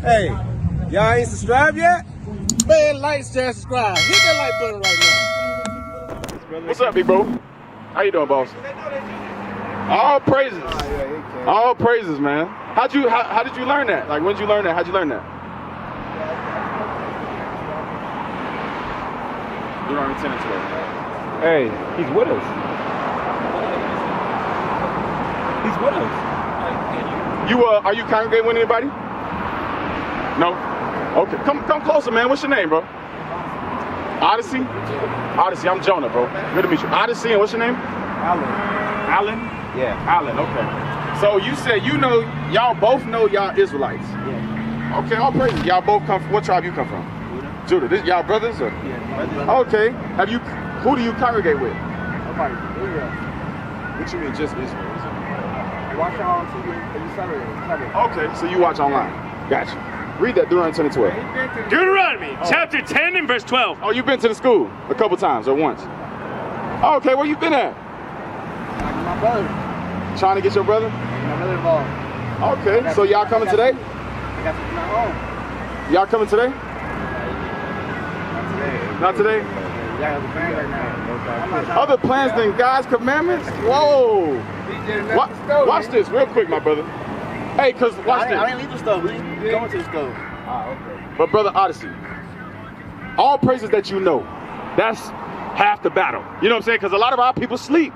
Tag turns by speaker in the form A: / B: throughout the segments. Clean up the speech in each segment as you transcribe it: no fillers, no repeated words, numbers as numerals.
A: Hey, y'all ain't subscribed yet?
B: Man, like, share, subscribe. Hit that like button right now.
C: What's up, big bro? How you doing, boss? All praises. All praises, man. How did you learn that? Like, when did you learn that? How'd you learn that? Deuteronomy 10 and 12.
A: Hey, he's with us. He's with us.
C: Are you congregating with anybody? No? Okay, come closer, man. What's your name, bro? Odyssey? Odyssey, I'm Jonah, bro. Good to meet you. Odyssey, and what's your name?
A: Alan.
C: Alan?
A: Yeah.
C: Alan, okay. So you said y'all both know y'all Israelites.
A: Yeah.
C: Okay, all praises. Y'all both come from, what tribe you come from? Judah. This y'all brothers? Or?
A: Yeah, brothers.
C: Okay. Who do you congregate with?
A: Nobody. Israel.
C: What you mean, just Israel?
A: Watch y'all on TV every Saturday.
C: Okay, so you watch online. Gotcha. Read that Deuteronomy 10 and 12.
D: Deuteronomy chapter 10 and verse 12.
C: Oh, you've been to the school a couple times or once? Okay, where you been at?
A: My brother.
C: Trying to get your brother?
A: My brother involved.
C: Okay, so y'all coming today?
A: I got to come home.
C: Y'all coming today?
A: Not today.
C: Not today?
A: Yeah, the plan right now.
C: Other plans than God's commandments? Whoa! Watch this real quick, my brother. Hey, watch this.
A: I didn't leave the stove. We going to the stove. Okay.
C: But brother Odyssey, all praises that you know, that's half the battle. You know what I'm saying? Because a lot of our people sleep.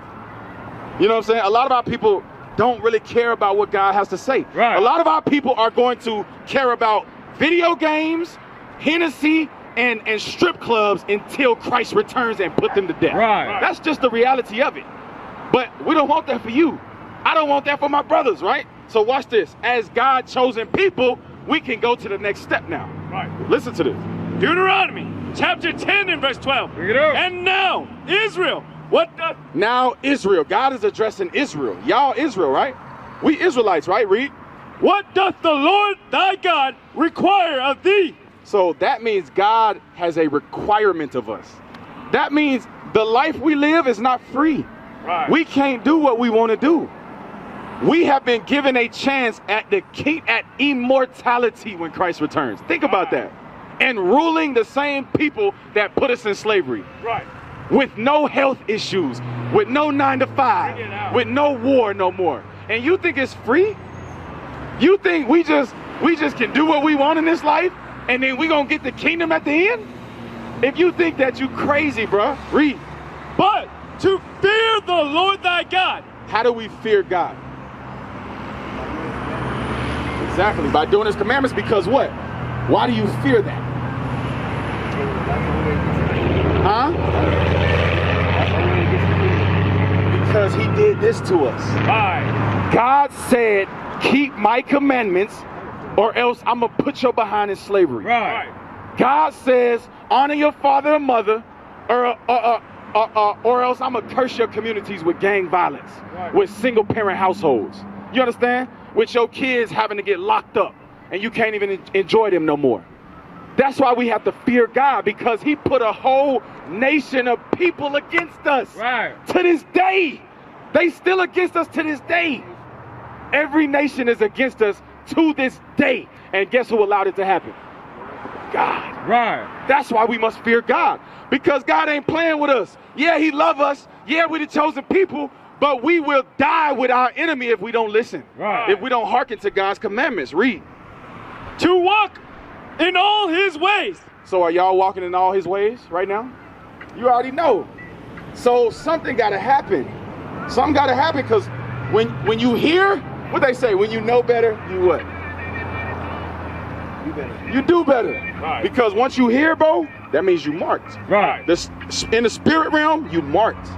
C: You know what I'm saying? A lot of our people don't really care about what God has to say.
D: Right.
C: A lot of our people are going to care about video games, Hennessy, and strip clubs until Christ returns and put them to death.
D: Right.
C: That's just the reality of it. But we don't want that for you. I don't want that for my brothers, right? So watch this. As God chosen people, we can go to the next step now.
D: Right.
C: Listen to this.
D: Deuteronomy chapter 10 and verse 12.
C: Bring it up.
D: And now, Israel, what doth...
C: Now Israel. God is addressing Israel. Y'all Israel, right? We Israelites, right? Read.
D: What doth the Lord thy God require of thee?
C: So that means God has a requirement of us. That means the life we live is not free.
D: Right.
C: We can't do what we want to do. We have been given a chance at immortality when Christ returns. Think about that. And ruling the same people that put us in slavery.
D: Right.
C: With no health issues, with no 9 to 5, with no war no more. And you think it's free? You think we just can do what we want in this life and then we gonna get the kingdom at the end? If you think that, you crazy, bruh. Read.
D: But to fear the Lord thy God.
C: How do we fear God? Exactly, by doing his commandments. Because what? Why do you fear that? Huh? Because he did this to us.
D: Right.
C: God said, keep my commandments or else I'm going to put your behind in slavery.
D: Right.
C: God says, honor your father and mother or else I'm going to curse your communities with gang violence, with single parent households. You understand? With your kids having to get locked up and you can't even enjoy them no more. That's why we have to fear God, because he put a whole nation of people against us.
D: Right.
C: To this day. They still against us to this day. Every nation is against us to this day. And guess who allowed it to happen? God.
D: Right.
C: That's why we must fear God, because God ain't playing with us. Yeah, he love us. Yeah, we're the chosen people, but we will die with our enemy if we don't listen.
D: Right.
C: If we don't hearken to God's commandments. Read.
D: To walk in all his ways.
C: So are y'all walking in all his ways right now? You already know. So something got to happen. Something got to happen, because when you hear, what they say, when you know better, you what? You do better.
D: Right.
C: Because once you hear, bro, that means you marked.
D: Right.
C: In the spirit realm, you marked.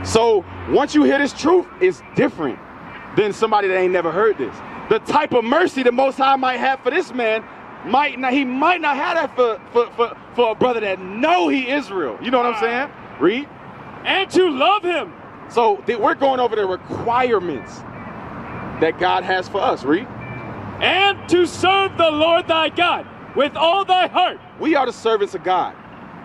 C: So once you hear this truth, it's different than somebody that ain't never heard this. The type of mercy the Most High might have for this man, he might not have that for a brother that know he Israel. You know what I'm saying? Read.
D: And to love him.
C: So we're going over the requirements that God has for us. Read.
D: And to serve the Lord thy God with all thy heart.
C: We are the servants of God.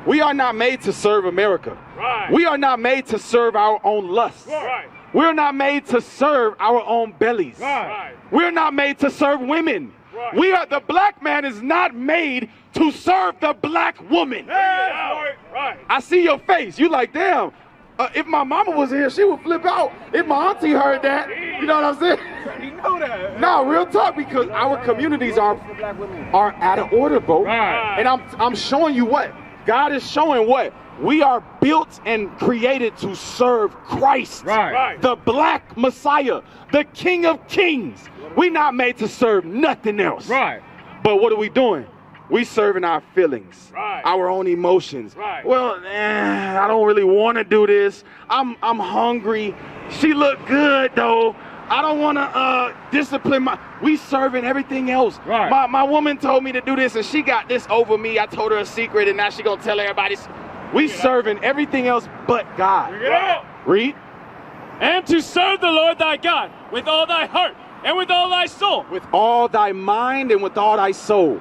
C: We are not made to serve America.
D: Right.
C: We are not made to serve our own lusts.
D: Right.
C: We're not made to serve our own bellies.
D: Right.
C: We're not made to serve women. Right. The black man is not made to serve the black woman.
D: Right.
C: I see your face. You like, damn. If my mama was here, she would flip out. If my auntie heard that, you know what I'm saying?
A: You know that.
C: No, real talk, because our communities are out of order, bro.
D: Right.
C: And I'm showing you what God is showing. What we are built and created to serve Christ,
D: Right.
C: the black Messiah, the King of Kings. We're not made to serve nothing else.
D: Right.
C: But what are we doing? We serving our feelings,
D: Right.
C: our own emotions.
D: Right.
C: Well, I don't really want to do this. I'm hungry. She look good though. I don't want to discipline we serving everything else.
D: Right.
C: My woman told me to do this and she got this over me. I told her a secret and now she gonna tell everybody. We serving everything else but God. Read.
D: And to serve the Lord thy God with all thy heart and with all thy soul.
C: With all thy mind and with all thy soul.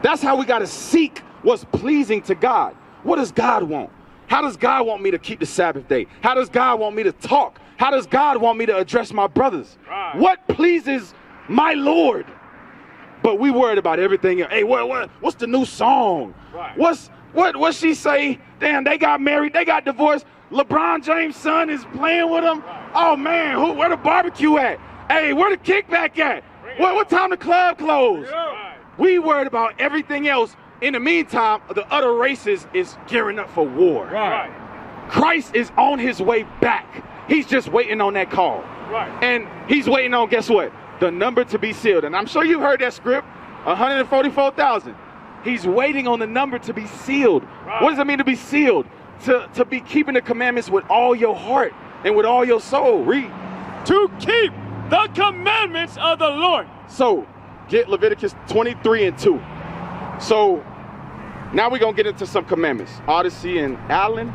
C: That's how we got to seek what's pleasing to God. What does God want? How does God want me to keep the Sabbath day? How does God want me to talk? How does God want me to address my brothers?
D: Right.
C: What pleases my Lord? But we worried about everything else. Hey, what's the new song?
D: Right.
C: What she say? Damn, they got married, they got divorced. LeBron James' son is playing with them.
D: Right.
C: Oh man, where the barbecue at? Hey, where the kickback at? What time the club close?
D: Right.
C: We worried about everything else. In the meantime, the other races is gearing up for war.
D: Right.
C: Christ is on his way back. He's just waiting on that call.
D: Right.
C: And he's waiting on, guess what? The number to be sealed. And I'm sure you've heard that script, 144,000. He's waiting on the number to be sealed.
D: Right.
C: What does it mean to be sealed? To be keeping the commandments with all your heart and with all your soul. Read.
D: To keep the commandments of the Lord.
C: So, get Leviticus 23 and 2. So, now we're going to get into some commandments. Odyssey and Allen,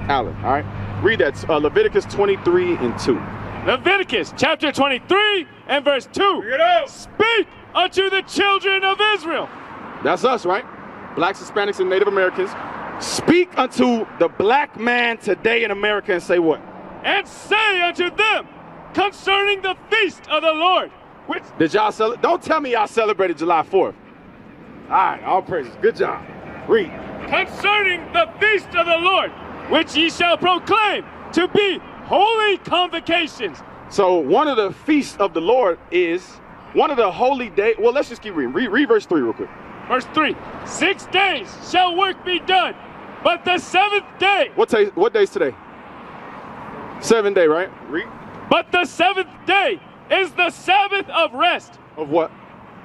C: all right? Read that, Leviticus 23 and 2.
D: Leviticus chapter 23 and verse 2. Speak unto the children of Israel.
C: That's us, right? Blacks, Hispanics, and Native Americans. Speak unto the black man today in America and say what?
D: And say unto them concerning the feast of the Lord. Which
C: Did y'all celebrate? Don't tell me y'all celebrated July 4th. All right, all praises. Good job. Read.
D: concerning the feast of the Lord, which ye shall proclaim to be holy convocations.
C: So one of the feasts of the Lord is one of the holy days. Well, let's just keep reading. Read verse 3 real quick.
D: Verse 3, 6 days shall work be done, but the seventh day.
C: What day's today? 7th day, right? Read.
D: But the seventh day is the Sabbath of rest.
C: Of what?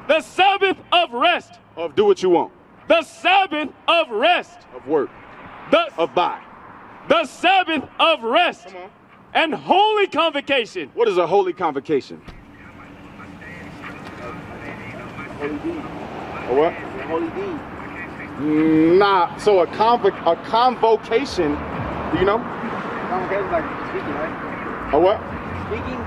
D: The Sabbath of rest.
C: Of do what you want.
D: The Sabbath of rest.
C: Of work. Of buy.
D: The Sabbath of rest.
C: Come on.
D: And holy convocation.
C: What is a holy convocation?
A: Holy deed.
C: A what?
A: A holy deed.
C: Nah. So a convocation. Do you know?
A: Convocation is like speaking, right?
C: A what?
A: Speaking.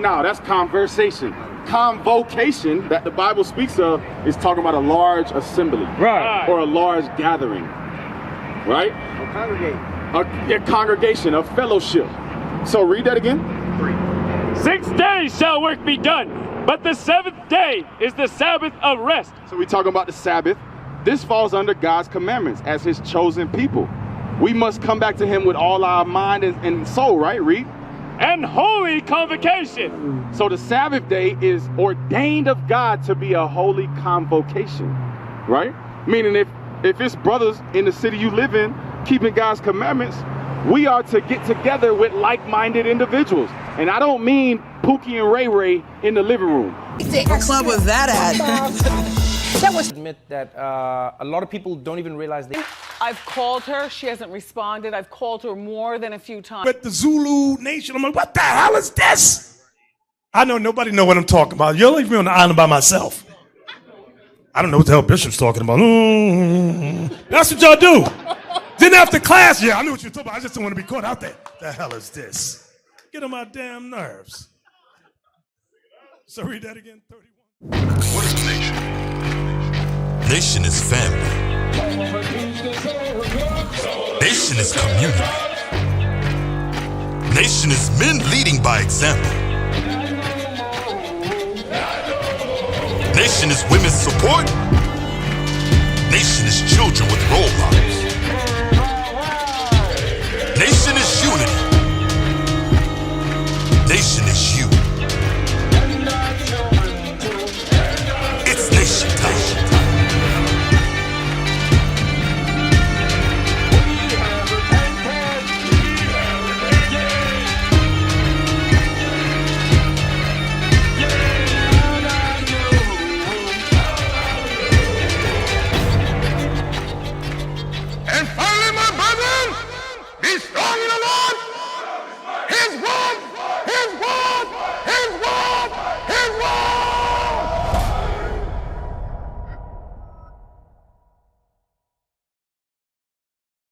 C: No, that's conversation. Convocation that the Bible speaks of is talking about a large assembly,
D: Right.
C: or a large gathering, right?
A: Or congregate.
C: A congregation, a fellowship. So read that again.
D: 6 days shall work be done, but the seventh day is the Sabbath of rest.
C: So we talking about the Sabbath. This falls under God's commandments as his chosen people. We must come back to him with all our mind and soul, right? Read.
D: And holy convocation.
C: So the Sabbath day is ordained of God to be a holy convocation, right? Meaning if it's brothers in the city you live in keeping God's commandments, we are to get together with like-minded individuals. And I don't mean Pookie and Ray Ray in the living room.
E: What club was that at?
F: Admit that a lot of people don't even realize they.
G: I've called her. She hasn't responded. I've called her more than a few times.
H: But the Zulu Nation, I'm like, what the hell is this? I know nobody know what I'm talking about. You'll leave me on the island by myself. I don't know what the hell Bishop's talking about. That's what y'all do. Then after class, yeah, I knew what you were talking about. I just don't want to be caught out there. The hell is this? Get on my damn nerves. So read that again, 31.
I: What is a nation? Nation is family. Nation is community. Nation is men leading by example. Nation is women's support. Nation is children with role models. Nation is unity. Nation is you. It's nation time.
J: And finally, my brethren, be strong in the Lord. His word